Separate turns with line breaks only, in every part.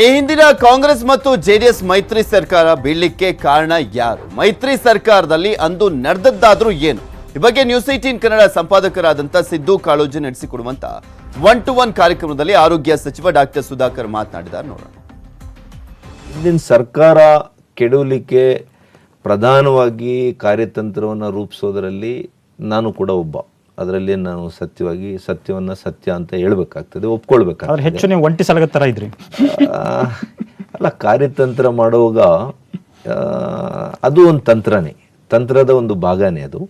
ಈ ಹಿಂದಿನ ಕಾಂಗ್ರೆಸ್ ಮತ್ತು ಜೆಡಿಎಸ್ ಮೈತ್ರಿ ಸರ್ಕಾರ ಬೀಳಲಿಕ್ಕೆ ಕಾರಣ ಯಾರು? ಮೈತ್ರಿ ಸರ್ಕಾರದಲ್ಲಿ ಅಂದು ನಡೆದದ್ದಾದ್ರೂ ಏನು? ಈ ಬಗ್ಗೆ ನ್ಯೂಸ್ 18 ಕನ್ನಡ ಸಂಪಾದಕರಾದಂತ ಸಿದ್ದು ಕಾಳೋಜಿ ನಡೆಸಿಕೊಡುವಂತ 1-to-1 ಕಾರ್ಯಕ್ರಮದಲ್ಲಿ ಆರೋಗ್ಯ ಸಚಿವ ಡಾಕ್ಟರ್ ಸುಧಾಕರ್ ಮಾತನಾಡಿದ್ದಾರೆ. ನೋಡೋಣ.
ಹಿಂದಿನ ಸರ್ಕಾರ ಕೆಡವಲಿಕ್ಕೆ ಪ್ರಧಾನವಾಗಿ ಕಾರ್ಯತಂತ್ರವನ್ನು ರೂಪಿಸೋದರಲ್ಲಿ ನಾನು ಕೂಡ ಒಬ್ಬ. ಅದರಲ್ಲಿ ನಾನು ಸತ್ಯವನ್ನು ಸತ್ಯ ಅಂತ ಹೇಳ್ಬೇಕಾಗ್ತದೆ, ಒಪ್ಕೊಳ್ಬೇಕಾಗ್ತದೆ.
ಹೆಚ್ಚು ನೀವು ಒಂಟಿ ಸಲಗ ಥರ ಇದ್ರಿ.
ಅಲ್ಲ, ಕಾರ್ಯತಂತ್ರ ಮಾಡುವಾಗ ಅದು ಒಂದು ತಂತ್ರದ ಒಂದು ಭಾಗನೇ ಅದು.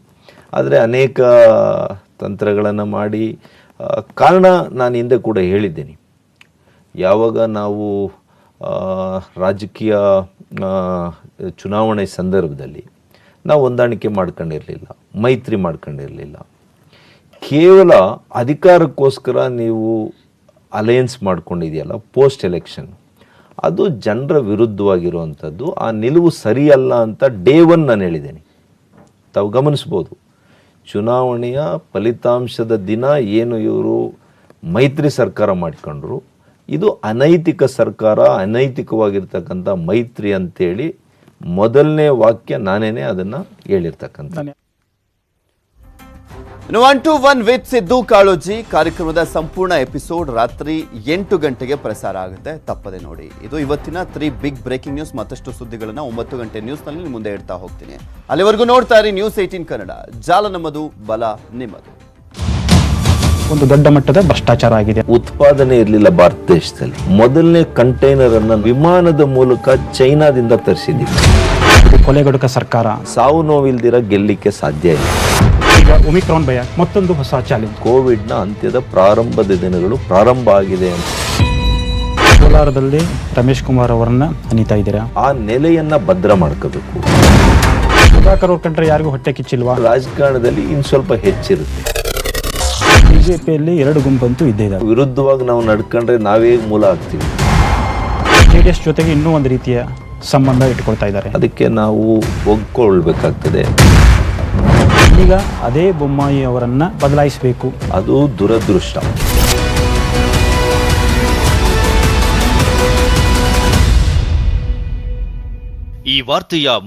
ಆದರೆ ಅನೇಕ ತಂತ್ರಗಳನ್ನು ಮಾಡಿ ಕಾರಣ ನಾನು ಹಿಂದೆ ಕೂಡ ಹೇಳಿದ್ದೀನಿ. ಯಾವಾಗ ನಾವು ರಾಜಕೀಯ ಚುನಾವಣೆ ಸಂದರ್ಭದಲ್ಲಿ ನಾವು ಹೊಂದಾಣಿಕೆ ಮಾಡ್ಕೊಂಡಿರಲಿಲ್ಲ, ಮೈತ್ರಿ ಮಾಡ್ಕೊಂಡಿರಲಿಲ್ಲ. ಕೇವಲ ಅಧಿಕಾರಕ್ಕೋಸ್ಕರ ನೀವು ಅಲಯನ್ಸ್ ಮಾಡ್ಕೊಂಡಿದೆಯಲ್ಲ ಪೋಸ್ಟ್ ಎಲೆಕ್ಷನ್, ಅದು ಜನರ ವಿರುದ್ಧವಾಗಿರುವಂಥದ್ದು. ಆ ನಿಲುವು ಸರಿಯಲ್ಲ ಅಂತ ಡೇ 1 ನಾನು ಹೇಳಿದ್ದೇನೆ. ತಾವು ಗಮನಿಸ್ಬೋದು, ಚುನಾವಣೆಯ ಫಲಿತಾಂಶದ ದಿನ ಏನು ಇವರು ಮೈತ್ರಿ ಸರ್ಕಾರ ಮಾಡಿಕೊಂಡ್ರು, ಇದು ಅನೈತಿಕ ಸರ್ಕಾರ, ಅನೈತಿಕವಾಗಿರ್ತಕ್ಕಂಥ ಮೈತ್ರಿ ಅಂತೇಳಿ ಮೊದಲನೇ ವಾಕ್ಯ ನಾನೇನೆ ಅದನ್ನು ಹೇಳಿರ್ತಕ್ಕಂಥ.
1-to-1 ವಿತ್ ಸಿದ್ದು ಕಾಳೋಜಿ ಕಾರ್ಯಕ್ರಮದ ಸಂಪೂರ್ಣ ಎಪಿಸೋಡ್ ರಾತ್ರಿ 8 ಗಂಟೆಗೆ ಪ್ರಸಾರ ಆಗುತ್ತೆ, ತಪ್ಪದೆ ನೋಡಿ. ಇದು ಇವತ್ತಿನ 3 ಬಿಗ್ ಬ್ರೇಕಿಂಗ್ ನ್ಯೂಸ್. ಮತ್ತಷ್ಟು ಸುದ್ದಿಗಳನ್ನು 9 ಗಂಟೆ ನ್ಯೂಸ್ನಲ್ಲಿ ಮುಂದೆ ಇಡ್ತಾ ಹೋಗ್ತೀನಿ. ಅಲ್ಲಿವರೆಗೂ ನೋಡ್ತಾ ಇರಿ ನ್ಯೂಸ್ 18 ಕನ್ನಡ. ಜಾಲ ನಮ್ಮದು, ಬಲ ನಿಮ್ಮದು.
ಒಂದು ದೊಡ್ಡ ಮಟ್ಟದ ಭ್ರಷ್ಟಾಚಾರ ಆಗಿದೆ.
ಉತ್ಪಾದನೆ ಇರಲಿಲ್ಲ ಭಾರತ ದೇಶದಲ್ಲಿ. ಮೊದಲನೇ ಕಂಟೈನರ್ ಅನ್ನು ವಿಮಾನದ ಮೂಲಕ ಚೈನಾದಿಂದ ತರಿಸಿದ್ದೀವಿ.
ಕೊಲೆಗಡುಕ ಸರ್ಕಾರ.
ಸಾವು ನೋವಿಲ್ದಿರ ಗೆಲ್ಲಿಕ್ಕೆ ಸಾಧ್ಯ ಇಲ್ಲ.
ಈಗ ಒಮಿಕ್ರಾನ್ ಭಯ ಮತ್ತೊಂದು ಹೊಸ ಚಾಲೆಂಜ್.
ಕೋವಿಡ್ನ ಅಂತ್ಯದ ಪ್ರಾರಂಭದ ದಿನಗಳು ಪ್ರಾರಂಭ ಆಗಿದೆ ಅಂತ
ಕೋಲಾರದಲ್ಲಿ ರಮೇಶ್ ಕುಮಾರ್ ಅವರನ್ನ ಅನಿತಾ ಇದ್ದೀರಾ.
ಆ ನೆಲೆಯನ್ನ ಭದ್ರ ಮಾಡ್ಕೋಬೇಕು.
ಸುಧಾಕರ್ ಅವ್ರ ಕಂಡ್ರೆ ಯಾರಿಗೂ ಹೊಟ್ಟೆ ಕಿಚ್ಚಿಲ್ವಾ?
ರಾಜಕಾರಣದಲ್ಲಿ ಇನ್ ಸ್ವಲ್ಪ ಹೆಚ್ಚಿರುತ್ತೆ.
ಬಿಜೆಪಿಯಲ್ಲಿ 2 ಗುಂಪಂತೂ ಇದ್ದೇ ಇದಾವೆ.
ವಿರುದ್ಧವಾಗಿ ನಾವು ನಡ್ಕೊಂಡ್ರೆ ನಾವೇ ಮೂಲ ಆಗ್ತೀವಿ.
ಜೆಡಿಎಸ್ ಜೊತೆಗೆ ಇನ್ನೂ ಒಂದು ರೀತಿಯ ಸಂಬಂಧ ಇಟ್ಕೊಳ್ತಾ ಇದ್ದಾರೆ.
ಅದಕ್ಕೆ ನಾವು ಒಗ್ಕೊಳ್ಬೇಕಾಗ್ತದೆ.
ಈಗ ಅದೇ ಬೊಮ್ಮಾಯಿ ಅವರನ್ನ ಬದಲಾಯಿಸಬೇಕು,
ಅದು ದುರದೃಷ್ಟ.
ಈ ವಾರ್ತೆಯ